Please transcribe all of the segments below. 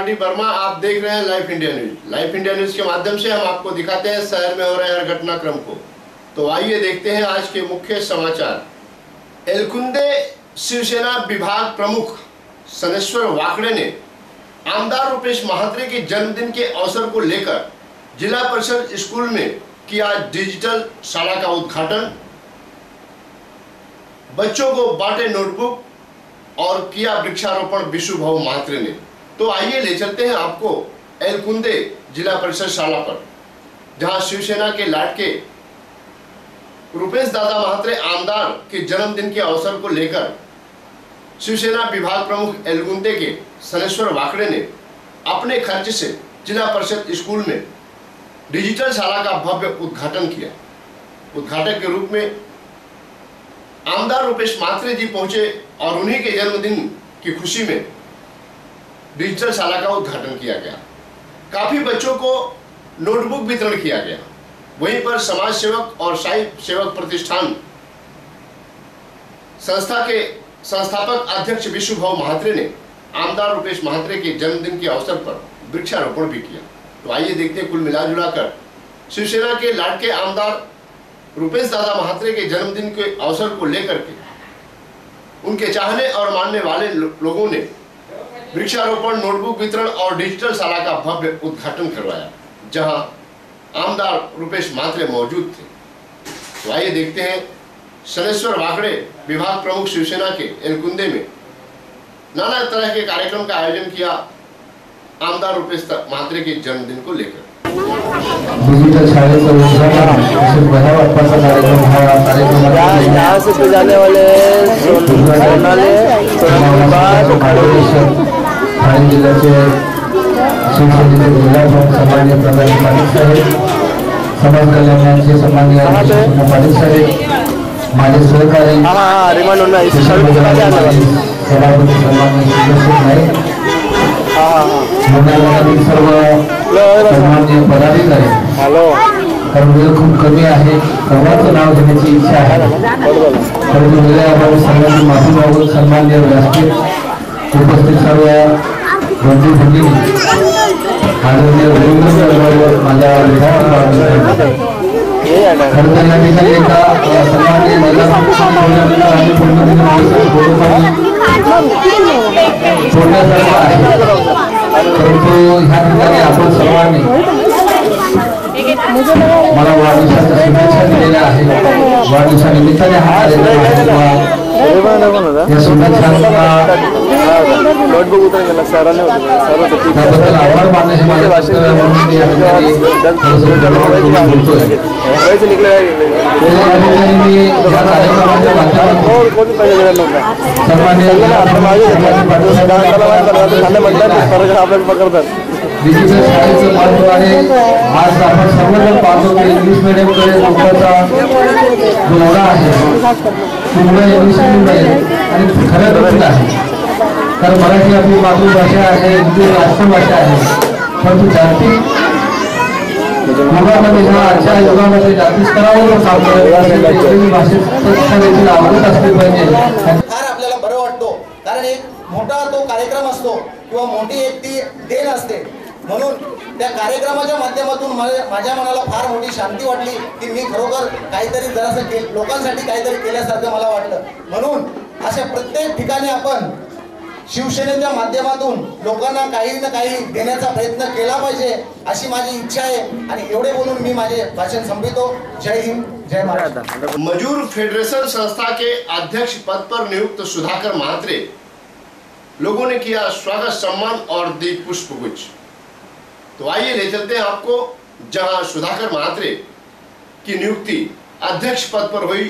RD Verma, आप देख रहे हैं live India news. Live India news के माध्यम से हम आपको दिखाते हैं शहर में हो रहे हर घटनाक्रम को। तो आइए देखते हैं आज के मुख्य समाचार। एलकुंदे शिवसेना विभाग प्रमुख सनेश्वर वाकड़े ने आमदार रुपेश महात्रे के जन्मदिन के अवसर को लेकर जिला परिषद स्कूल में किया डिजिटल शाला का उद्घाटन, बच्चों को बांटे नोटबुक और किया वृक्षारोपण विशु भाऊ महात्रे ने। तो आइए ले चलते हैं आपको एलकुंदे जिला परिषद शाला पर, जहां शिवसेना के लाडके रुपेश दादा महात्रे आमदार के जन्मदिन के अवसर को लेकर शिवसेना विभाग प्रमुख एलकुंदे के सनेश्वर वाकड़े ने अपने खर्च से जिला परिषद स्कूल में डिजिटल शाला का भव्य उद्घाटन किया। उद्घाटक के रूप में आमदार रुपेश महात्रे जी पहुंचे और उन्हीं के जन्मदिन की खुशी में डिजिटल शाला का उद्घाटन किया गया। काफी बच्चों को नोटबुक वितरण किया गया। वहीं पर समाज सेवक और साई सेवक प्रतिष्ठान संस्था के संस्थापक अध्यक्ष विशु भाऊ महात्रे ने आमदार रुपेश महात्रे के जन्मदिन के अवसर पर वृक्षारोपण भी किया। तो आइए देखते हैं कुल मिलाजुलाकर शिवसेना के लाडके आमदार रुपेश दादा महात्रे के जन्मदिन के अवसर को लेकर के उनके चाहने और मानने वाले लोगों ने वृक्षारोपण, नोटबुक वितरण और डिजिटल शाला का भव्य उद्घाटन करवाया, जहां आमदार रुपेश महात्रे मौजूद थे। तो आइए देखते हैं सनेश्वर वाकड़े विभाग प्रमुख शिवसेना के एलकुंदे में नाना तरह के कार्यक्रम का आयोजन किया आमदार रुपेश महात्रे के जन्मदिन को लेकर। डिजिटल शालेचं उद्घाटन बड़ा बाप्पाचा कार्यक्रम हा कार्यक्रम यहाँ से जाने वाले ठाणे जिल्ह्याचे शिवसेनेचे जिल्हा सन्माननीय प्रधान पाटील साहेब, समाज कल्याणाचे सन्माननीय पाटील साहेब, माझे सहकारी सभापती सन्माननीय सर्व सन्माननीय पदाधिकारी, कारण वेळ खूप कमी आहे, सर्वांचं नाव घेण्याची इच्छा आहे, परंतु वेळेअभावी सर्वांची माफी मागून सन्माननीय व्यासपीठ उपस्थित सर्व बंधू भगिनी आदरणीय रवींद्र माझ्या खरं तर या ठिकाणी एका सन्माननीय सोडण्यासारखं आहे, परंतु ह्या ठिकाणी आपण सर्वांनी मला वाढदिवसाच्या शुभेच्छा दिलेल्या आहेत। वाढदिवसानिमित्ताने हा कार्यक्रम या शुभेच्छांना त्याबद्दल आभार मानण्याचे माझ्या कर्तव्य म्हणून या ठिकाणी मी या कार्यक्रमाच्या माध्यमातून सन्माननीय डिजिटल शाळेचं महत्व आहे। आज आपण सर्वजण पाहतो की इंग्लिश मीडियमकडे लोकांचा जो ओढा आहे तो इंग्लिश मीडियम आहे आणि खरं गरज आहे, कारण मराठी आपली मातृभाषा आहे, हिंदी राष्ट्रभाषा आहे, परंतु जागतिक युगामध्ये ह्या आजच्या युगामध्ये जागतिक स्तरावर काम करत भाषेत आवडत असली पाहिजे। आपल्याला बरं वाटतो, कारण एक मोठा तो कार्यक्रम असतो किंवा मोठी एक ती देण असते, म्हणून त्या कार्यक्रमाच्या माध्यमातून माझ्या मनाला फार मोठी शांती वाटली की मी खरोखर काहीतरी जरासं लोकांसाठी काहीतरी केल्यासारखं मला वाटलं। म्हणून अशा प्रत्येक ठिकाणी आपण शिवसेनेच्या माध्यमातून लोकांना काही ना काही देण्याचा प्रयत्न केला पाहिजे अशी माझी इच्छा आहे आणि एवढे बोलून मी माझे भाषण संपवितो। जय हिंद, जय महाराष्ट्र। मजूर फेडरेशन संस्था के अध्यक्ष पद पर नियुक्त सुधाकर महात्रे लोगों ने किया स्वागत सम्मान और दी पुष्पगुच्छ। तो आइए ले चलते हैं आपको जहां सुधाकर महात्रे की नियुक्ति अध्यक्ष पद पर हुई।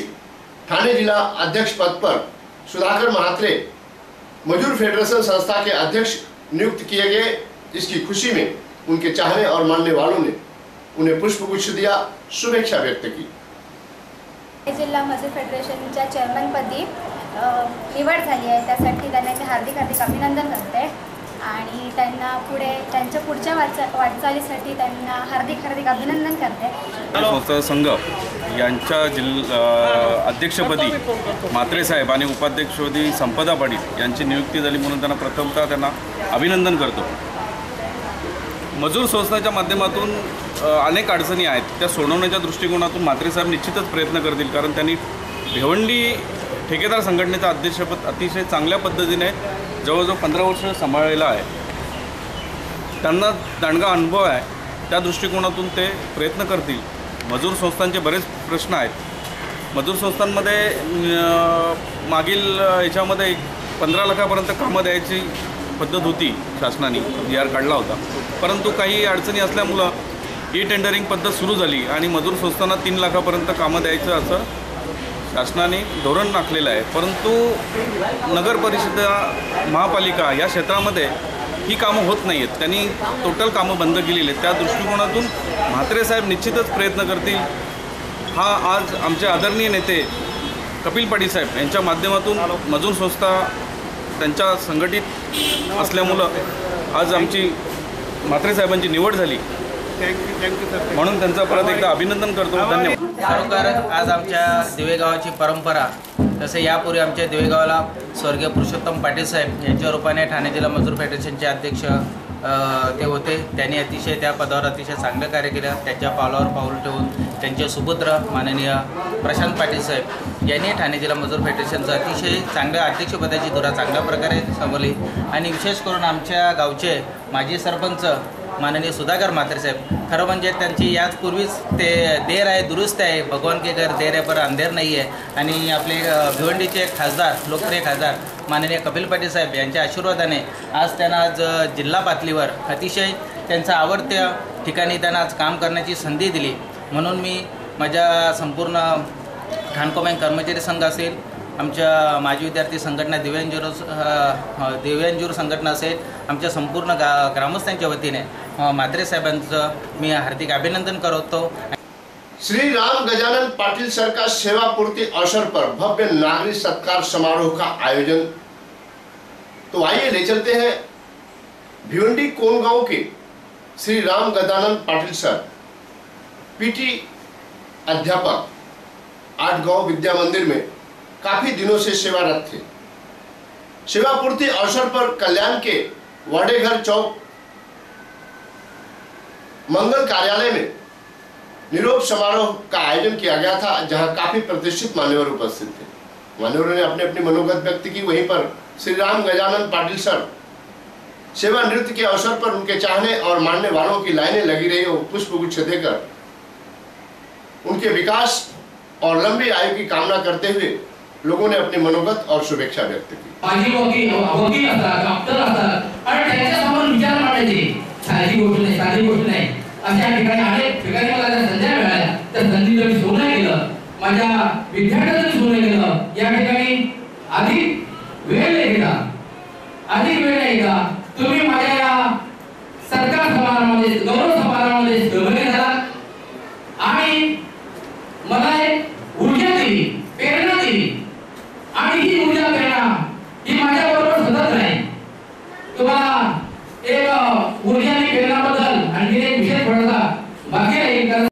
ठाणे जिला अध्यक्ष पद पर सुधाकर महात्रे मजूर फेडरेशन संस्था के अध्यक्ष नियुक्त किए गए। इसकी खुशी में उनके चाहने और मानने वालों ने उन्हें पुष्पगुच्छ दिया, शुभेच्छा व्यक्त की। जिल्हा मजूर फेडरेशनच्या चेअरमनपदी निवड झाली आहे, त्यासाठी त्यांना हार्दिक अभिनंदन करते आणि त्यांना त्यांच्या पुढच्या वाटचालीसाठी त्यांना हार्दिक अभिनंदन करते। संस्था संघ यांच्या अध्यक्षपदी म्हात्रे साहेब आणि उपाध्यक्षपदी संपदा पाटील यांची नियुक्ती झाली, म्हणून त्यांना प्रथमतः त्यांना अभिनंदन करतो। मजूर संस्थाच्या माध्यमातून अनेक अडचणी आहेत त्या सोडवण्याच्या दृष्टिकोनातून म्हात्रे साहेब निश्चितच प्रयत्न करतील, कारण त्यांनी भिवंडी ठेकेदार संघटनेचं अध्यक्षपद अतिशय चांगल्या पद्धतीने जवळजवळ 15 वर्ष सांभाळलेलं आहे. त्यांना दांडगा अनुभव आहे, त्या दृष्टिकोनातून ते प्रयत्न करतील. मजूर संस्थांचे बरेच प्रश्न आहेत. मजूर संस्थांमध्ये मागील याच्यामध्ये 15 लाखापर्यंत कामं द्यायची पद्धत होती, शासनाने GR काढला होता. परंतु काही अडचणी असल्यामुळं टेंडरिंग पद्धत सुरू झाली आणि मजूर संस्थांना 3 लाखापर्यंत कामं द्यायचं असं शासनाने धोरण आखलेलं आहे. परंतु नगर परिषद महापालिका या क्षेत्रामध्ये ही कामं होत नाही आहेत. त्यांनी टोटल कामं बंद केलेली आहेत. त्या दृष्टिकोनातून म्हात्रे साहेब निश्चितच प्रयत्न करतील. हा आज आमचे आदरणीय नेते कपिल पाटील साहेब यांच्या माध्यमातून मजूर संस्था त्यांच्या संघटित असल्यामुळं आज आमची म्हात्रे साहेबांची निवड झाली. म्हणून त्यांचं परत एकदा अभिनंदन करतो. धन्यवाद. खरोखर आज आमच्या दिवे गावाची परंपरा, तसे यापूर्वी आमच्या दिवे गावाला स्वर्गीय पुरुषोत्तम पाटील साहेब यांच्या रूपाने ठाणे जिल्हा मजूर फेडरेशनचे अध्यक्ष ते होते. त्यांनी अतिशय त्या पदावर अतिशय चांगलं कार्य केलं. त्यांच्या पावलावर पाऊल ठेवून त्यांचे सुपुत्र माननीय प्रशांत पाटील साहेब यांनी ठाणे जिल्हा मजूर फेडरेशनचं अतिशय चांगल्या अध्यक्षपदाची धुरा चांगल्या प्रकारे सांभाळली. आणि विशेष करून आमच्या गावचे माजी सरपंच माननीय सुधाकर म्हात्रे साहेब, खरं म्हणजे त्यांची याचपूर्वीच ते देर आहे दुरुस्त आहे, भगवान के घर देर आहे पर अंधेर नाही आहे. आणि आपले भिवंडीचे खासदार, लोकप्रिय खासदार माननीय कपिल पाटील साहेब यांच्या आशीर्वादाने आज त्यांना आज जिल्हा पातळीवर अतिशय त्यांच्या आवडत्या ठिकाणी त्यांना आज काम करण्याची संधी दिली. म्हणून मी माझ्या संपूर्ण ठाणको बँक कर्मचारी संघ असेल, आमच्या माजी विद्यार्थी संघटना दिव्यांजूर संघटना असेल, आमच्या संपूर्ण ग्रामस्थांच्या वतीने म्हात्रे साहेबांचं मी हार्दिक अभिनंदन करतो. श्री राम गजानन पाटिल सर का सेवा पूर्ति अवसर पर भव्य नागरिक सत्कार समारोह का आयोजन. तो आइए ले चलते हैं भिवंडी कोनगांव के श्री राम गजानन पाटिल सर, पीटी अध्यापक, 8 गांव विद्या मंदिर में काफी दिनों से सेवारत थे. सेवा पूर्ति अवसर पर कल्याण के वाडेघर चौक मंगल कार्यालय में निरोप समारोह का आयोजन किया गया था, जहां काफी प्रतिष्ठित मान्यवर उपस्थित थे. मान्यवरों ने अपनी अपनी मनोगत व्यक्त की. वहीं पर श्री राम गजानन पाटिल सर सेवा नृत्य के अवसर पर उनके चाहने और मानने वालों की लाइनें लगी रही और पुष्पगुच्छ देकर उनके विकास और लंबी आयु की कामना करते हुए लोगों ने अपनी मनोगत और शुभेच्छा व्यक्त की. वकील असतात, डॉक्टर असतात आणि त्यांच्यासमोर विचार मांडायचे. साधी गोष्ट नाही अशा ठिकाणी अनेक ठिकाणी मला संधी मिळाल्या. त्या संधीचं मी सोनं केलं, माझ्या विद्यार्थ्यांचं सोनं केलं. या ठिकाणी अधिक वेळ नाही का तुम्ही माझ्या या सत्कार समारंभामध्ये, गौरव समारंभामध्ये सहभागी झालात आणि मला एक ऊर्जा दिली, प्रेरणा दिली. आणि ही ऊर्जा प्रेरणा ही माझ्या बरोबर सतत राहील. तुम्हाला एक ऊर्जा आणि प्रेरणाबद्दल आणखी एक विशेष थोडासा बाकी आहे. कारण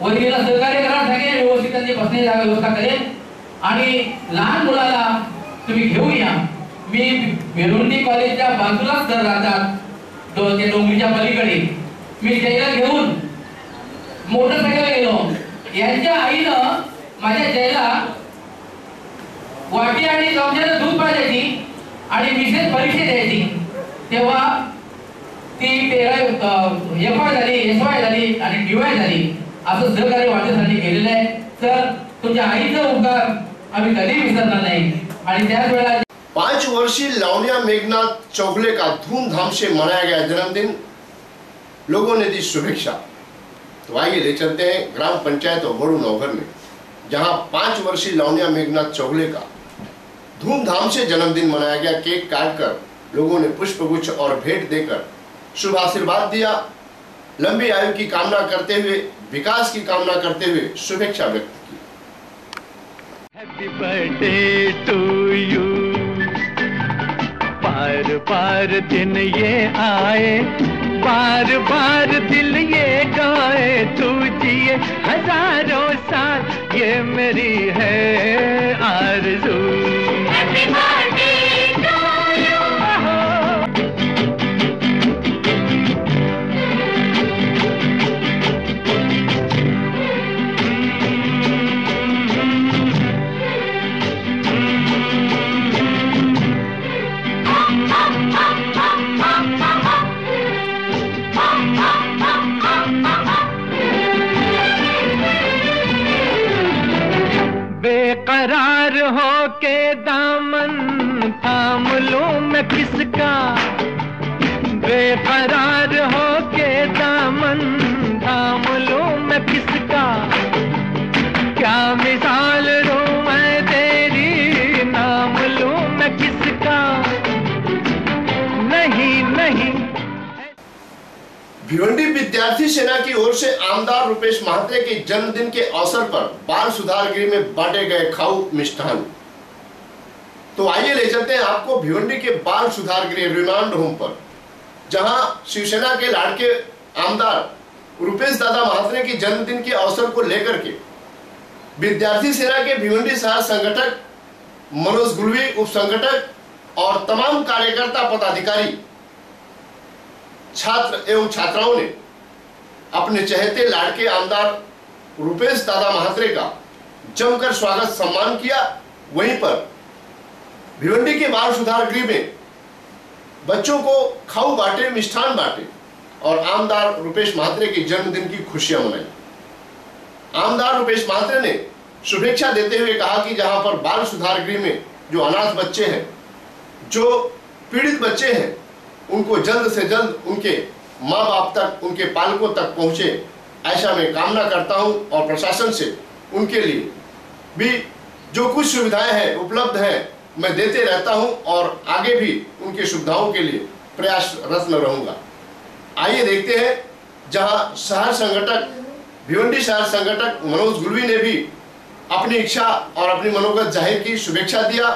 वडिलांना सहकार्य करण्यासाठी व्यवस्थित त्यांची बसण्याची जागा व्यवस्था करेल. आणि लहान मुलाला तुम्ही घेऊन या. मी भिवंडी कॉलेजच्या बाजूलाच घर राहतात, त्या डोंगरीच्या पलीकडे. मी जयला घेऊन मोटरसायकल गेलो. यांच्या आईनं माझ्या जयला वाटी आणि चमच्यानं दूध पाजायची आणि विशेष परीक्षा द्यायची. तेव्हा ती FY झाली, SY झाली आणि DY झाली. असं सहकार्य वाटेसाठी केलेलं आहे. तर तुमच्या आईचा उपकार आम्ही कधी विसरणार नाही. आणि त्याच वेळेला 5 वर्षीय लावनिया मेघनाथ चौगले का धूमधाम से मनाया गया जन्मदिन, लोगों ने दी शुभेच्छा. तो आइए ले चलते हैं ग्राम पंचायत वड़ू नौघर में, जहां 5 वर्षीय लावनिया मेघनाथ चौगले का धूमधाम से जन्मदिन मनाया गया. केक काटकर लोगों ने पुष्पगुच्छ और भेंट देकर शुभ आशीर्वाद दिया. लंबी आयु की कामना करते हुए, विकास की कामना करते हुए शुभेच्छा व्यक्त की. Happy birthday to you. बार बार दिन ये आए, बार बार दिल ये गाए, तू जिए हजारों साल, ये मेरी है आरज़ू. Happy birthday to you. बेकरार हो के दामन थाम लूं मैं किसका, बेकरार हो के दामन थाम लूं मैं किसका, क्या मिसाल दूं मैं तेरी, नाम लूं मैं किसका, नहीं नहीं। भिवंडी विद्यार्थी सेना की ओर से आमदार रुपेश महात्रे के जन्मदिन के अवसर पर बाल सुधार गृह में बांटे गए खाऊ मिष्ठान। तो आइए ले चलते हैं आपको भिवंडी के बाल सुधार गृह रिमांड होम पर, जहां शिवसेना के लाड़के आमदार रुपेश दादा महात्रे के जन्मदिन के अवसर को लेकर के विद्यार्थी सेना के भिवंडी शहर संगठक मनोज गुलवी, उप संगठक और तमाम कार्यकर्ता पदाधिकारी, छात्र एवं छात्राओं ने अपने चहेते लाड़के आमदार रुपेश दादा महात्रे का जमकर स्वागत सम्मान किया। वहीं पर भिवंडी के बाल सुधार गृह में बच्चों को खाऊ बांटे, मिष्ठान बांटे और आमदार रुपेश महात्रे के जन्मदिन की खुशियां मनाई। आमदार रुपेश महात्रे ने शुभेच्छा देते हुए कहा कि जहां पर बाल सुधार गृह में जो अनाथ बच्चे हैं, जो पीड़ित बच्चे हैं, उनको जल्द से जल्द उनके माँ बाप तक, उनके पालकों तक पहुंचे, ऐसा मैं कामना करता हूं और प्रशासन से उनके लिए भी जो कुछ सुविधाएं हैं उपलब्ध हैं मैं देते रहता हूं और आगे भी उनकी सुविधाओं के लिए प्रयासरत रहूंगा। आइए देखते हैं जहां शहर संगठक, भिवंडी शहर संगठक मनोज गुलवी ने भी अपनी इच्छा और अपनी मनोगत जाहिर की, शुभेच्छा दिया।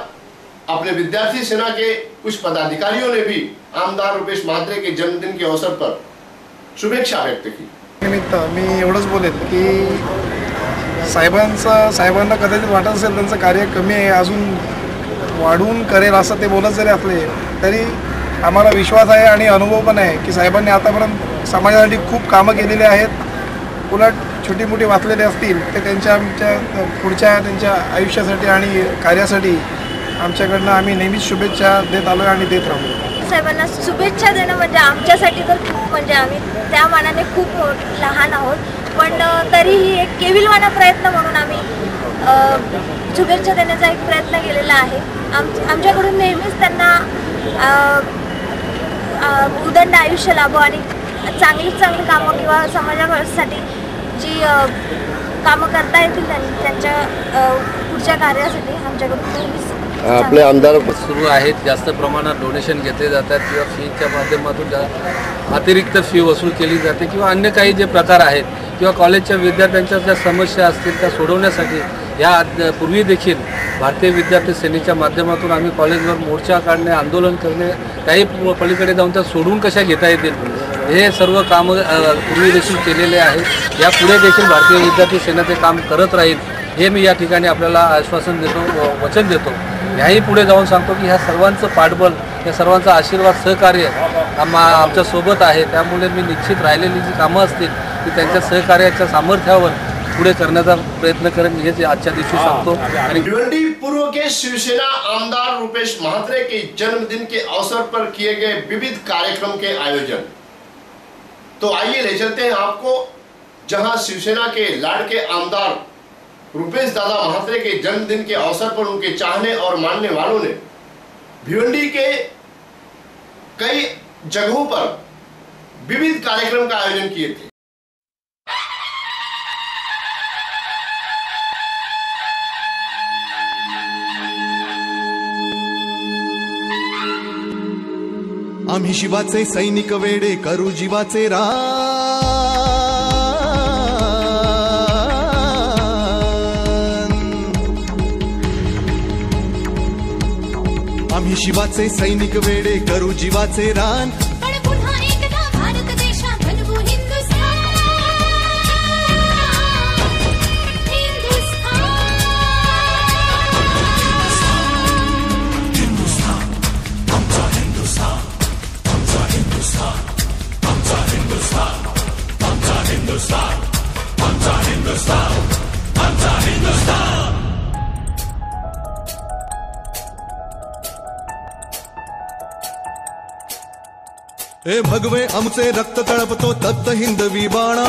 अपने विद्यार्थी सेना के कुछ पदाधिकारियों ने भी आमदार रुपेश महात्रे के जन्मदिन के अवसर पर शुभेच्छा व्यक्त की। निमित्त मी एवढंच बोलेन की साहेबांना कदाचित वाटत असेल त्यांचं कार्य कमी आहे, अजून वाढवून करेल असं ते बोलत जरी असले तरी आम्हाला विश्वास आहे आणि अनुभव पण आहे की साहेबांनी आतापर्यंत समाजासाठी खूप कामं केलेली आहेत। उलट छोटी मोठी वाचलेले असतील ते आमच्या पुढच्या त्यांच्या आयुष्यासाठी आणि कार्यासाठी आमच्याकडनं आम्ही नेहमीच शुभेच्छा देत आलो आणि देत राहू। साहेबांना शुभेच्छा देणं म्हणजे आमच्यासाठी तर खूप, म्हणजे आम्ही त्या मानाने खूप लहान आहोत, पण तरीही एक केविलवाणा प्रयत्न म्हणून आम्ही शुभेच्छा देण्याचा एक प्रयत्न केलेला आहे। आमच्याकडून नेहमीच त्यांना उदंड आयुष्य लाभो आणि चांगली कामं किंवा समाजासाठी जी कामं करता येतील त्यांच्या पुढच्या कार्यासाठी आमच्याकडून नेहमीच आपले आमदार सुरू आहेत। जास्त प्रमाणात डोनेशन घेतले जातात किंवा फीच्या माध्यमातून अतिरिक्त फी वसूल केली जाते किंवा अन्य काही जे प्रकार आहेत किंवा कॉलेजच्या विद्यार्थ्यांच्या ज्या समस्या असतील त्या सोडवण्यासाठी या पूर्वी देखील भारतीय विद्यार्थी सेनेच्या माध्यमातून आम्ही कॉलेजवर मोर्चा काढणे, आंदोलन करणे, काही पलीकडे जाऊन त्या सोडवून कशा घेता येतील हे सर्व कामं पूर्वी देखील केलेले आहेत। यापुढे देखील भारतीय विद्यार्थी सेना ते काम करत राहील हे मी या ठिकाणी आपल्याला आश्वासन देतो, वचन देतो। याही पुढे जाऊन सांगतो की ह्या सर्वांचं पाठबळ, या सर्वांचा आशीर्वाद, सहकार्य आमच्या सोबत आहे। त्यामुळे मी निश्चित राहिलेली जी कामं असतील ती त्यांच्या सहकार्याच्या सामर्थ्यावर पुढे करण्याचा प्रयत्न करेन, हेच आजच्या दिवशी सांगतो। आणि भिवंडी पूर्व के शिवसेना आमदार रुपेश महात्रे के जन्मदिन के अवसर पर किए गए विविध कार्यक्रम के आयोजन। तो आइए ले चलते हैं आपको जहां शिवसेना के लाड़के आमदार रुपेश दादा महात्रे के जन्मदिन के अवसर पर उनके चाहने और मानने वालों ने भिवंडी के कई जगहों पर विविध कार्यक्रम का आयोजन किए थे। आम्ही शिवाचे सैनिक वेडे करू जीवाचे रान, आम्ही शिवाचे सैनिक वेडे करू जीवाचे रान। ए भगवे आमचे रक्त तळपतो तप्त हिंदवी बाणा,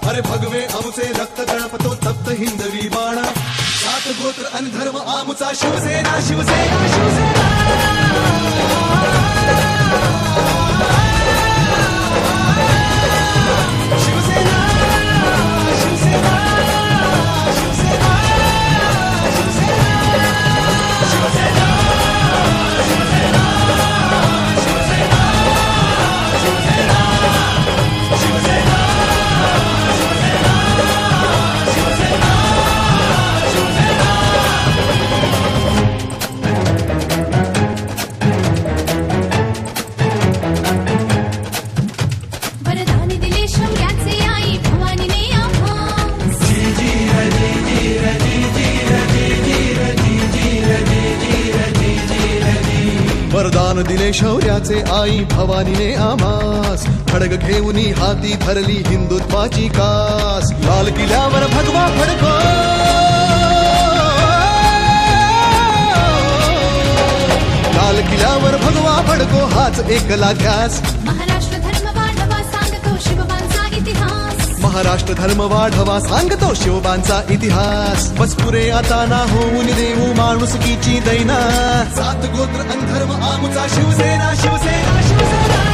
अरे भगवे आमचे आमचे रक्त तळपतो तप्त हिंदवी बाण जात गोत्र अन धर्म आमचा शिवसेना शिवसेना शिवसेना वरदान दिले शौर्याचे आई भवानीने आमास खडग घेऊनी हाती धरली हिंदुत्वाची कास लाल किल्ल्यावर भगवा फडको लाल किल्ल्यावर भगवा फडको हाच एकला ध्यास महाराष्ट्र धर्म वाढवा सांगतो शिवबांचा इतिहास महाराष्ट्र धर्म वाढवा सांगतो शिवबांचा इतिहास बस पुरे आता ना होऊन देऊ माणुसकीची दैना सात गोत्र अन धर्म आमचा शिवसेना शिवसेना शिवसेना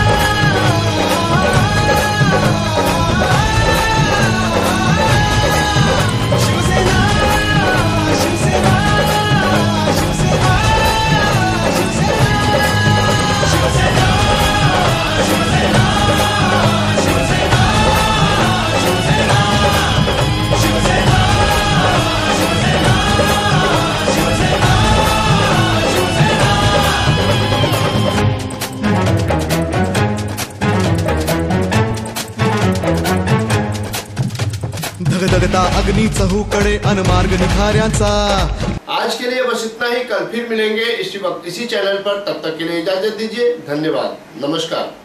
धगधगता अग्नि चहूकडे अनमार्ग निखाऱ्यांचा। आज के लिए बस इतना ही, कल फिर मिलेंगे इसी वक्त इसी चैनल पर। तब तक के लिए इजाजत दीजिए, धन्यवाद, नमस्कार।